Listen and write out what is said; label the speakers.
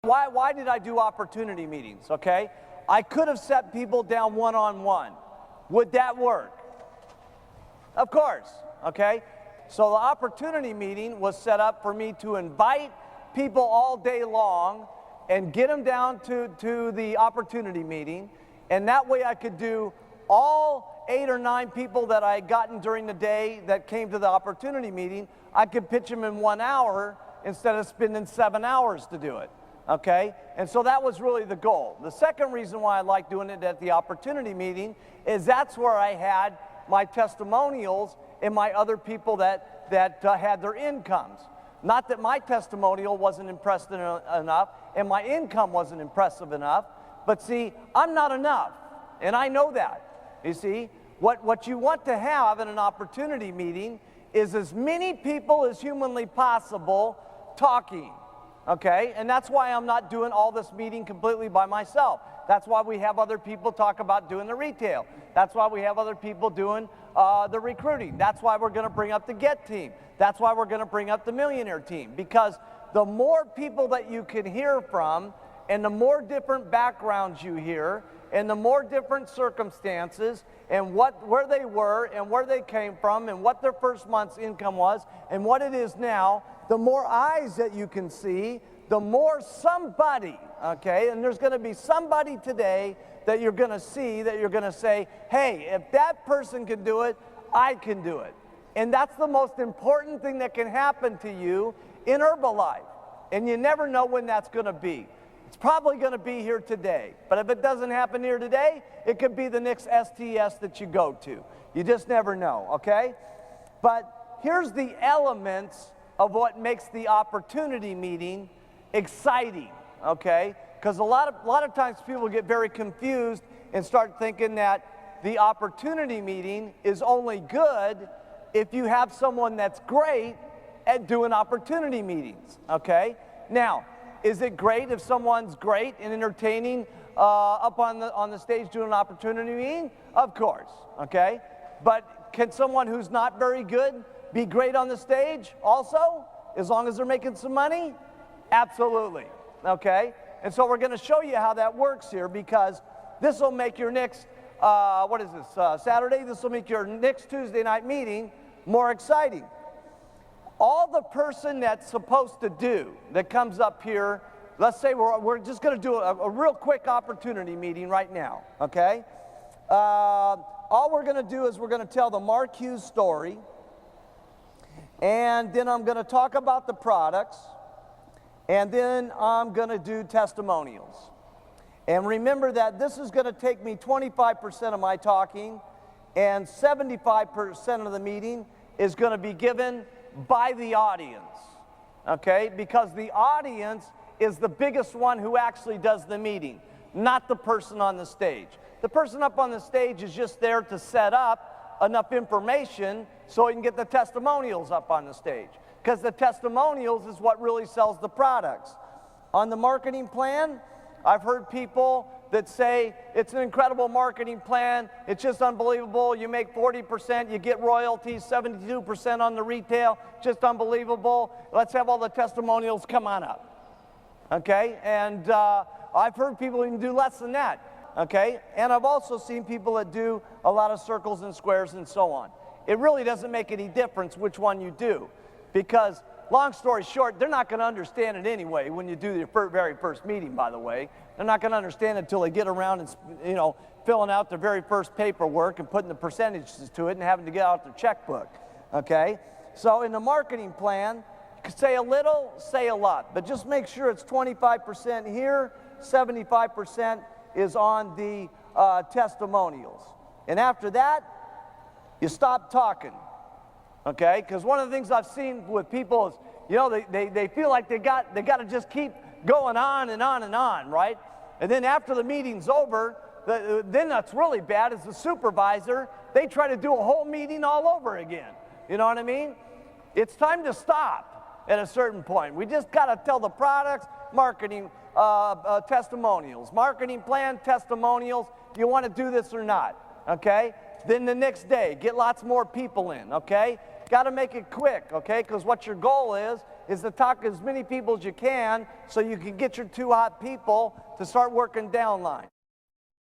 Speaker 1: Why did I do opportunity meetings, okay? I could have set people down one-on-one. Would that work? Of course, okay? So the opportunity meeting was set up for me to invite people all day long and get them down to the opportunity meeting, and that way I could do all 8 or 9 people that I had gotten during the day that came to the opportunity meeting. I could pitch them in 1 hour instead of spending 7 hours to do it, okay? And so that was really the goal. The second reason why I like doing it at the opportunity meeting is that's where I had my testimonials and my other people that had their incomes. Not that my testimonial wasn't impressive enough and my income wasn't impressive enough, but see, I'm not enough, and I know that. You see, what you want to have in an opportunity meeting is as many people as humanly possible talking, okay? And that's why I'm not doing all this meeting completely by myself. That's why we have other people talk about doing the retail. That's why we have other people doing the recruiting. That's why we're going to bring up the GET team. That's why we're going to bring up the millionaire team. Because the more people that you can hear from, and the more different backgrounds you hear, and the more different circumstances, and where they were, and where they came from, and what their first month's income was, and what it is now, the more eyes that you can see, the more somebody, okay, and there's going to be somebody today that you're going to see, that you're going to say, hey, if that person can do it, I can do it. And that's the most important thing that can happen to you in Herbalife. And you never know when that's going to be. It's probably going to be here today. But if it doesn't happen here today, it could be the next STS that you go to. You just never know, okay? But here's the elements of what makes the opportunity meeting exciting, okay? Because a lot of times people get very confused and start thinking that the opportunity meeting is only good if you have someone that's great at doing opportunity meetings, okay? Now, is it great if someone's great and entertaining up on the stage doing an opportunity meeting? Of course, okay? But can someone who's not very good be great on the stage also, as long as they're making some money? Absolutely, okay? And so we're going to show you how that works here, because this will make your next, what is this, Saturday? This will make your next Tuesday night meeting more exciting. All the person that's supposed to do that comes up here, let's say we're just going to do a real quick opportunity meeting right now, okay? All we're going to do is we're going to tell the Mark Hughes story, and then I'm going to talk about the products, and then I'm going to do testimonials. And remember that this is going to take me 25% of my talking, and 75% of the meeting is going to be given by the audience, okay? Because the audience is the biggest one who actually does the meeting, not the person on the stage. The person up on the stage is just there to set up enough information so he can get the testimonials up on the stage. Because the testimonials is what really sells the products. On the marketing plan, I've heard people that say it's an incredible marketing plan, it's just unbelievable, you make 40%, you get royalties, 72% on the retail, just unbelievable, let's have all the testimonials, come on up, okay? And I've heard people even do less than that, okay? And I've also seen people that do a lot of circles and squares and so on. It really doesn't make any difference which one you do, because long story short, they're not going to understand it anyway when you do your very first meeting, by the way. They're not going to understand it until they get around and, you know, filling out their very first paperwork and putting the percentages to it and having to get out their checkbook, okay? So in the marketing plan, say a little, say a lot, but just make sure it's 25% here, 75% is on the testimonials. And after that, you stop talking. Okay, because one of the things I've seen with people is, you know, they feel like they got to just keep going on and on and on, right? And then after the meeting's over, then that's really bad. As the supervisor, they try to do a whole meeting all over again. You know what I mean? It's time to stop at a certain point. We just got to tell the products, marketing, testimonials, marketing plan, testimonials. Do you want to do this or not? Okay. Then the next day, get lots more people in, okay? Got to make it quick, okay? Because what your goal is is to talk to as many people as you can so you can get your 2 hot people to start working downline.